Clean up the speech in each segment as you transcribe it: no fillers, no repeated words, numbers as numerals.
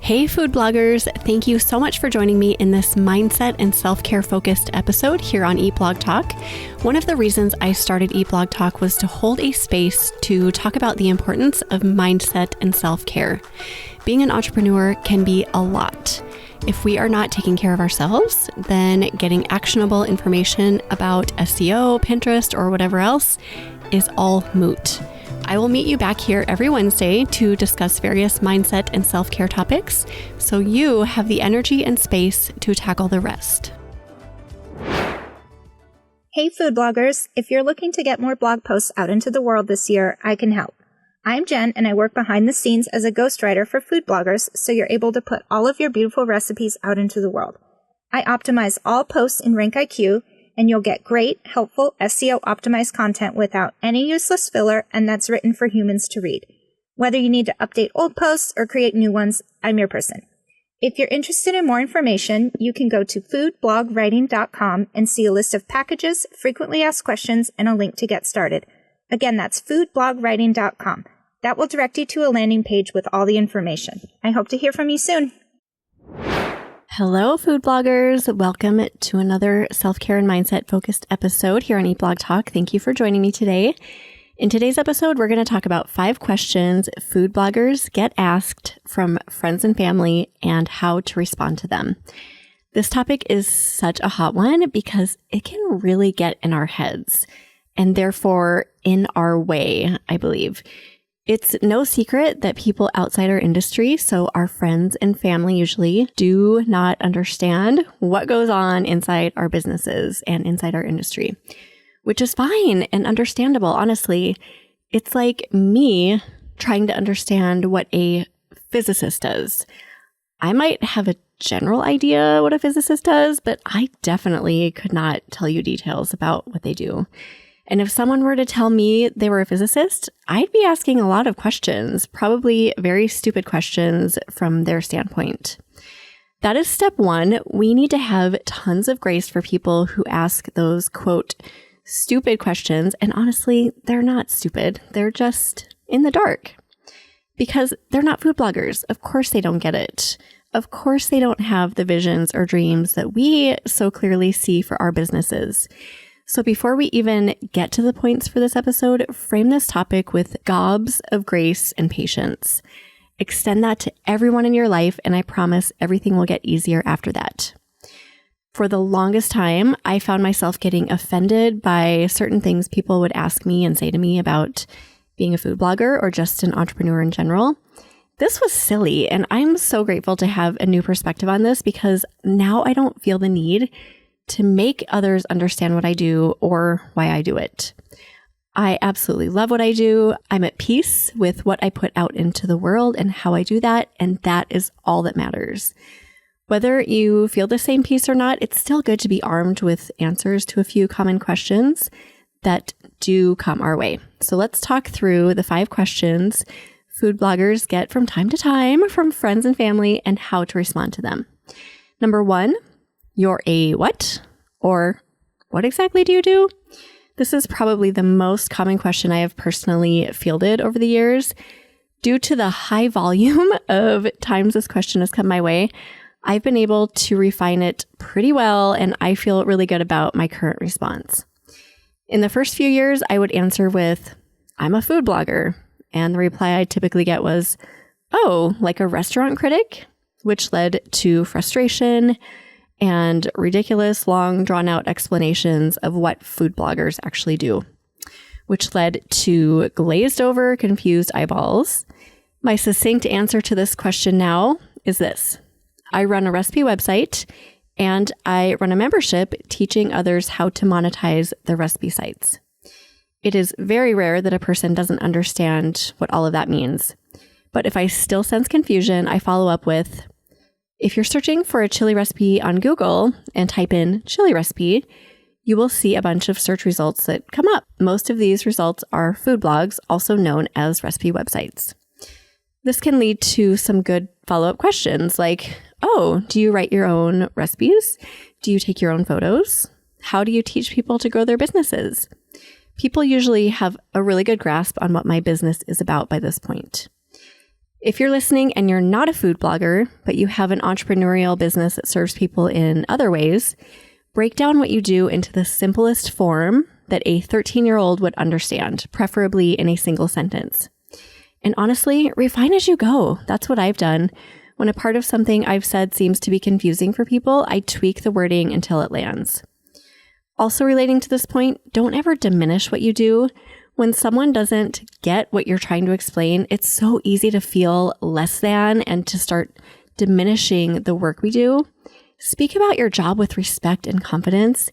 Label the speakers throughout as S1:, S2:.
S1: Hey food bloggers, thank you so much for joining me in this mindset and self-care focused episode here on Eat Blog Talk. One of the reasons I started Eat Blog Talk was to hold a space to talk about the importance of mindset and self-care. Being an entrepreneur can be a lot. If we are not taking care of ourselves, then getting actionable information about SEO, Pinterest, or whatever else is all moot. I will meet you back here every Wednesday to discuss various mindset and self-care topics, so you have the energy and space to tackle the rest.
S2: Hey food bloggers, if you're looking to get more blog posts out into the world this year, I can help. I'm Jen and I work behind the scenes as a ghostwriter for food bloggers so you're able to put all of your beautiful recipes out into the world. I optimize all posts in RankIQ and you'll get great, helpful SEO optimized content without any useless filler, and that's written for humans to read. Whether you need to update old posts or create new ones, I'm your person. If you're interested in more information, you can go to foodblogwriting.com and see a list of packages, frequently asked questions, and a link to get started. Again, that's foodblogwriting.com. That will direct you to a landing page with all the information. I hope to hear from you soon.
S1: Hello, food bloggers. Welcome to another self-care and mindset-focused episode here on Eat Blog Talk. Thank you for joining me today. In today's episode, we're going to talk about 5 questions food bloggers get asked from friends and family and how to respond to them. This topic is such a hot one because it can really get in our heads and therefore in our way, I believe. It's no secret that people outside our industry, so our friends and family usually, do not understand what goes on inside our businesses and inside our industry, which is fine and understandable. Honestly, it's like me trying to understand what a physicist does. I might have a general idea what a physicist does, but I definitely could not tell you details about what they do. And if someone were to tell me they were a physicist, I'd be asking a lot of questions, probably very stupid questions from their standpoint. That is step 1. We need to have tons of grace for people who ask those, quote, stupid questions. And honestly, they're not stupid. They're just in the dark because they're not food bloggers. Of course, they don't get it. Of course, they don't have the visions or dreams that we so clearly see for our businesses. So before we even get to the points for this episode, frame this topic with gobs of grace and patience. Extend that to everyone in your life, and I promise everything will get easier after that. For the longest time, I found myself getting offended by certain things people would ask me and say to me about being a food blogger or just an entrepreneur in general. This was silly, and I'm so grateful to have a new perspective on this because now I don't feel the need to make others understand what I do or why I do it. I absolutely love what I do. I'm at peace with what I put out into the world and how I do that, and that is all that matters. Whether you feel the same peace or not, it's still good to be armed with answers to a few common questions that do come our way. So let's talk through the 5 questions food bloggers get from time to time from friends and family and how to respond to them. Number 1, you're a what? Or what exactly do you do? This is probably the most common question I have personally fielded over the years. Due to the high volume of times this question has come my way, I've been able to refine it pretty well, and I feel really good about my current response. In the first few years, I would answer with, I'm a food blogger. And the reply I typically get was, oh, like a restaurant critic, which led to frustration and ridiculous, long, drawn-out explanations of what food bloggers actually do, which led to glazed-over, confused eyeballs. My succinct answer to this question now is this. I run a recipe website, and I run a membership teaching others how to monetize their recipe sites. It is very rare that a person doesn't understand what all of that means. But if I still sense confusion, I follow up with, if you're searching for a chili recipe on Google and type in chili recipe, you will see a bunch of search results that come up. Most of these results are food blogs, also known as recipe websites. This can lead to some good follow-up questions like, oh, do you write your own recipes? Do you take your own photos? How do you teach people to grow their businesses? People usually have a really good grasp on what my business is about by this point. If you're listening and you're not a food blogger, but you have an entrepreneurial business that serves people in other ways, break down what you do into the simplest form that a 13-year-old would understand, preferably in a single sentence. And honestly, refine as you go. That's what I've done. When a part of something I've said seems to be confusing for people, I tweak the wording until it lands. Also relating to this point, don't ever diminish what you do. When someone doesn't get what you're trying to explain, it's so easy to feel less than and to start diminishing the work we do. Speak about your job with respect and confidence.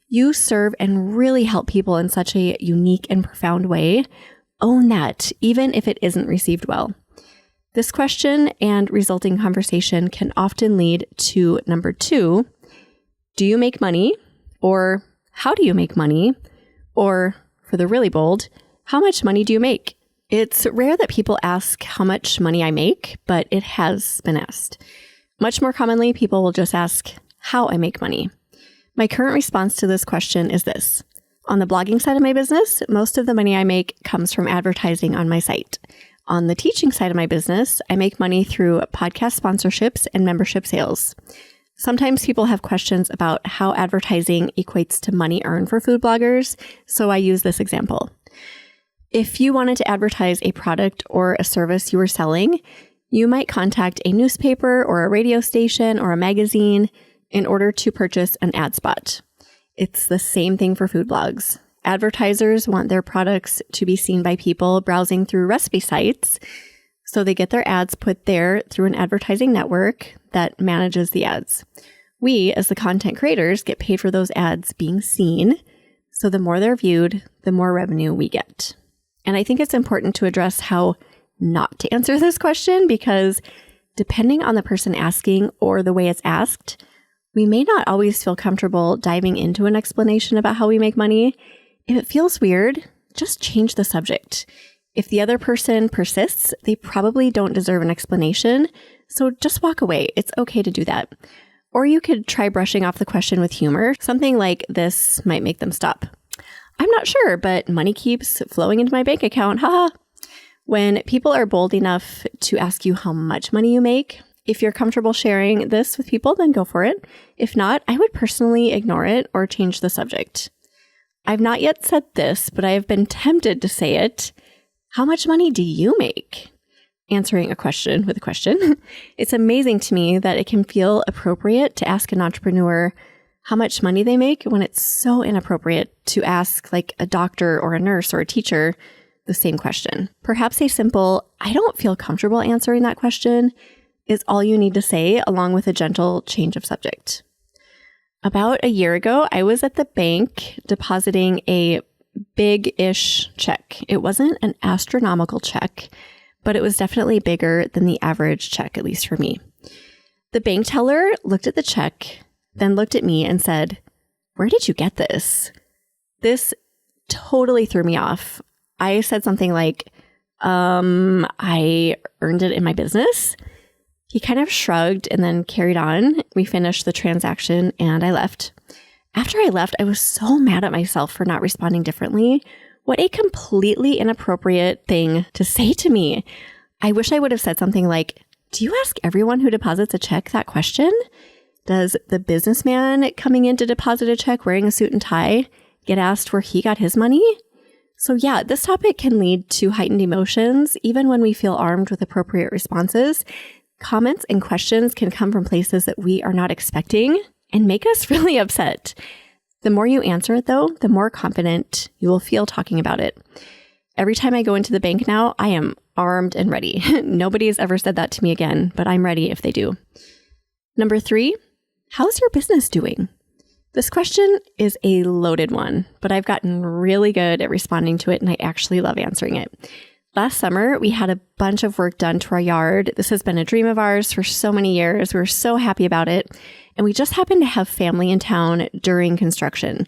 S1: You serve and really help people in such a unique and profound way. Own that, even if it isn't received well. This question and resulting conversation can often lead to number 2, do you make money? Or how do you make money? Or for the really bold, how much money do you make? It's rare that people ask how much money I make, but it has been asked. Much more commonly, people will just ask how I make money. My current response to this question is this. On the blogging side of my business, most of the money I make comes from advertising on my site. On the teaching side of my business, I make money through podcast sponsorships and membership sales. Sometimes people have questions about how advertising equates to money earned for food bloggers, so I use this example. If you wanted to advertise a product or a service you were selling, you might contact a newspaper or a radio station or a magazine in order to purchase an ad spot. It's the same thing for food blogs. Advertisers want their products to be seen by people browsing through recipe sites, so they get their ads put there through an advertising network that manages the ads. We, as the content creators, get paid for those ads being seen, so the more they're viewed, the more revenue we get. And I think it's important to address how not to answer this question, because depending on the person asking or the way it's asked, we may not always feel comfortable diving into an explanation about how we make money. If it feels weird, just change the subject. If the other person persists, they probably don't deserve an explanation, so just walk away. It's okay to do that. Or you could try brushing off the question with humor. Something like this might make them stop. I'm not sure, but money keeps flowing into my bank account. Haha. When people are bold enough to ask you how much money you make, if you're comfortable sharing this with people, then go for it. If not, I would personally ignore it or change the subject. I've not yet said this, but I have been tempted to say it. How much money do you make? Answering a question with a question. It's amazing to me that it can feel appropriate to ask an entrepreneur how much money they make when it's so inappropriate to ask like a doctor or a nurse or a teacher the same question. Perhaps a simple, I don't feel comfortable answering that question is all you need to say, along with a gentle change of subject. About a year ago, I was at the bank depositing a big-ish check. It wasn't an astronomical check, but it was definitely bigger than the average check, at least for me. The bank teller looked at the check, then looked at me and said, "Where did you get this?" This totally threw me off. I said something like, I earned it in my business. He kind of shrugged and then carried on. We finished the transaction and I left. After I left, I was so mad at myself for not responding differently. What a completely inappropriate thing to say to me. I wish I would have said something like, do you ask everyone who deposits a check that question? Does the businessman coming in to deposit a check wearing a suit and tie get asked where he got his money? So yeah, this topic can lead to heightened emotions, even when we feel armed with appropriate responses. Comments and questions can come from places that we are not expecting and make us really upset. The more you answer it, though, the more confident you will feel talking about it. Every time I go into the bank now, I am armed and ready. Nobody has ever said that to me again, but I'm ready if they do. Number 3, how's your business doing? This question is a loaded one, but I've gotten really good at responding to it, and I actually love answering it. Last summer, we had a bunch of work done to our yard. This has been a dream of ours for so many years. We were so happy about it. And we just happened to have family in town during construction.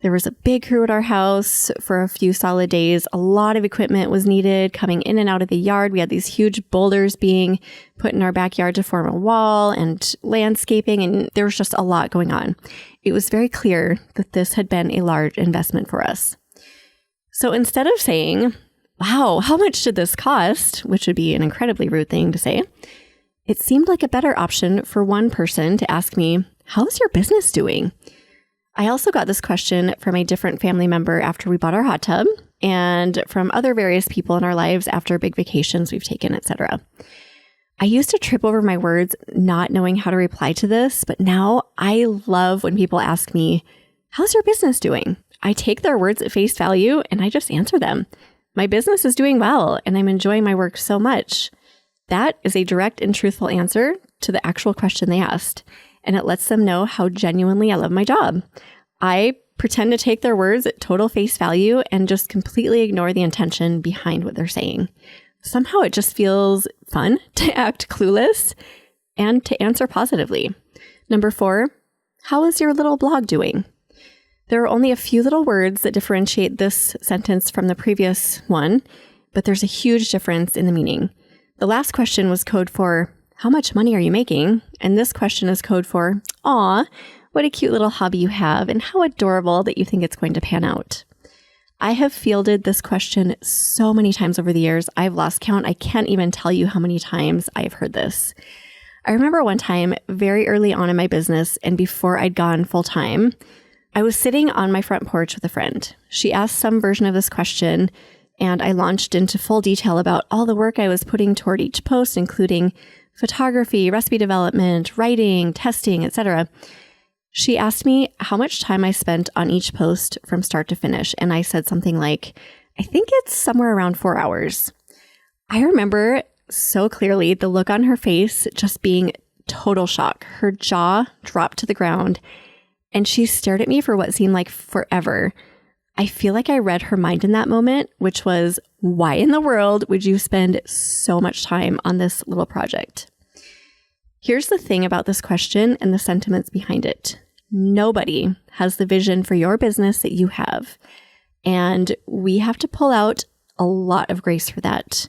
S1: There was a big crew at our house for a few solid days. A lot of equipment was needed coming in and out of the yard. We had these huge boulders being put in our backyard to form a wall and landscaping, and there was just a lot going on. It was very clear that this had been a large investment for us. So instead of saying, wow, how much did this cost? Which would be an incredibly rude thing to say. It seemed like a better option for one person to ask me, how's your business doing? I also got this question from a different family member after we bought our hot tub and from other various people in our lives after big vacations we've taken, etc. I used to trip over my words not knowing how to reply to this, but now I love when people ask me, how's your business doing? I take their words at face value and I just answer them. My business is doing well and I'm enjoying my work so much. That is a direct and truthful answer to the actual question they asked, and it lets them know how genuinely I love my job. I pretend to take their words at total face value and just completely ignore the intention behind what they're saying. Somehow it just feels fun to act clueless and to answer positively. Number 4, how is your little blog doing? There are only a few little words that differentiate this sentence from the previous one, but there's a huge difference in the meaning. The last question was code for, how much money are you making? And this question is code for, aw, what a cute little hobby you have and how adorable that you think it's going to pan out. I have fielded this question so many times over the years, I've lost count. I can't even tell you how many times I've heard this. I remember one time very early on in my business and before I'd gone full time, I was sitting on my front porch with a friend. She asked some version of this question and I launched into full detail about all the work I was putting toward each post, including photography, recipe development, writing, testing, etc. She asked me how much time I spent on each post from start to finish, and I said something like, I think it's somewhere around 4 hours. I remember so clearly the look on her face just being total shock. Her jaw dropped to the ground, and she stared at me for what seemed like forever. I feel like I read her mind in that moment, which was, why in the world would you spend so much time on this little project? Here's the thing about this question and the sentiments behind it. Nobody has the vision for your business that you have. And we have to pull out a lot of grace for that.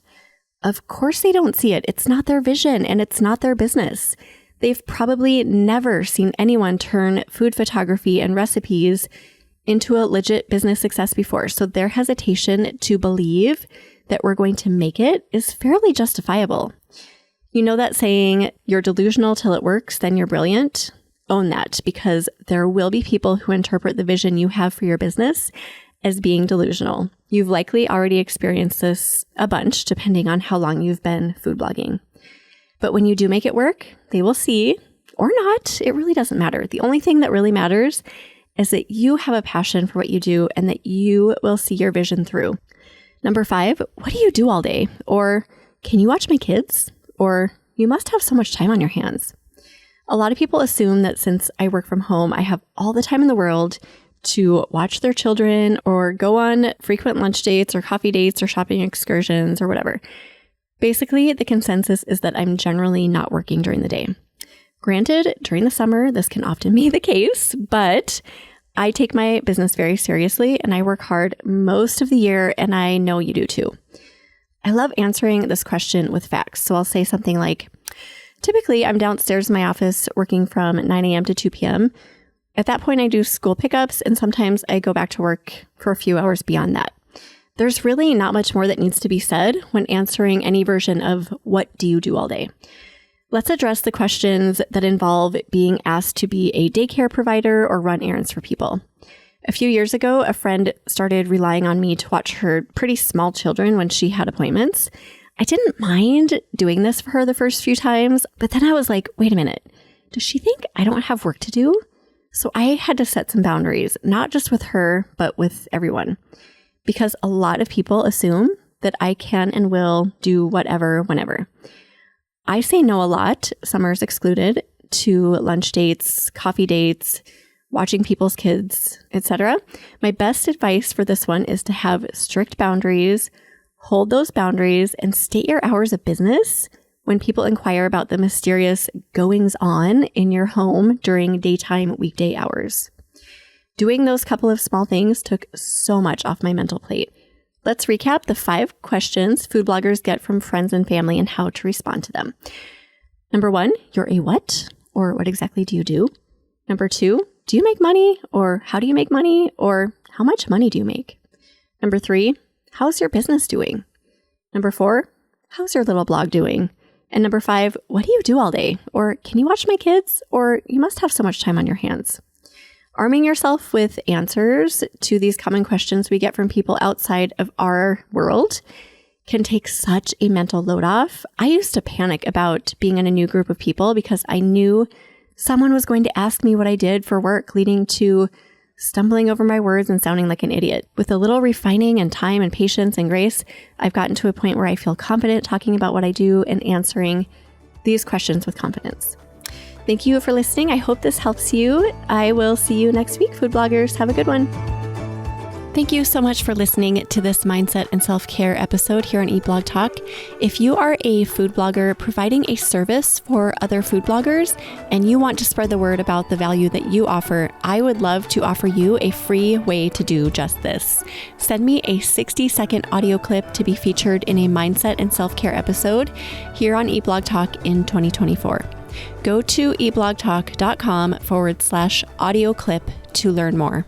S1: Of course they don't see it. It's not their vision and it's not their business. They've probably never seen anyone turn food photography and recipes into a legit business success before. So their hesitation to believe that we're going to make it is fairly justifiable. You know that saying, you're delusional till it works, then you're brilliant? Own that, because there will be people who interpret the vision you have for your business as being delusional. You've likely already experienced this a bunch, depending on how long you've been food blogging. But when you do make it work, they will see, or not, it really doesn't matter. The only thing that really matters is that you have a passion for what you do and that you will see your vision through. Number 5, what do you do all day? Or can you watch my kids? Or you must have so much time on your hands. A lot of people assume that since I work from home, I have all the time in the world to watch their children or go on frequent lunch dates or coffee dates or shopping excursions or whatever. Basically, the consensus is that I'm generally not working during the day. Granted, during the summer, this can often be the case, but I take my business very seriously and I work hard most of the year, and I know you do too. I love answering this question with facts. So I'll say something like, typically I'm downstairs in my office working from 9 a.m. to 2 p.m. At that point, I do school pickups, and sometimes I go back to work for a few hours beyond that. There's really not much more that needs to be said when answering any version of what do you do all day. Let's address the questions that involve being asked to be a daycare provider or run errands for people. A few years ago, a friend started relying on me to watch her pretty small children when she had appointments. I didn't mind doing this for her the first few times, but then I was like, wait a minute, does she think I don't have work to do? So I had to set some boundaries, not just with her, but with everyone. Because a lot of people assume that I can and will do whatever, whenever. I say no a lot, summers excluded, to lunch dates, coffee dates, watching people's kids, etc. My best advice for this one is to have strict boundaries, hold those boundaries, and state your hours of business when people inquire about the mysterious goings-on in your home during daytime weekday hours. Doing those couple of small things took so much off my mental plate. Let's recap the 5 questions food bloggers get from friends and family and how to respond to them. Number 1, you're a what? Or what exactly do you do? Number 2, do you make money? Or how do you make money? Or how much money do you make? Number 3, how's your business doing? Number 4, how's your little blog doing? And number 5, what do you do all day? Or can you watch my kids? Or you must have so much time on your hands. Arming yourself with answers to these common questions we get from people outside of our world can take such a mental load off. I used to panic about being in a new group of people because I knew someone was going to ask me what I did for work, leading to stumbling over my words and sounding like an idiot. With a little refining and time and patience and grace, I've gotten to a point where I feel confident talking about what I do and answering these questions with confidence. Thank you for listening. I hope this helps you. I will see you next week, food bloggers. Have a good one. Thank you so much for listening to this mindset and self-care episode here on Eat Blog Talk. If you are a food blogger providing a service for other food bloggers and you want to spread the word about the value that you offer, I would love to offer you a free way to do just this. Send me a 60-second audio clip to be featured in a mindset and self-care episode here on Eat Blog Talk in 2024. Go to eatblogtalk.com/audio clip to learn more.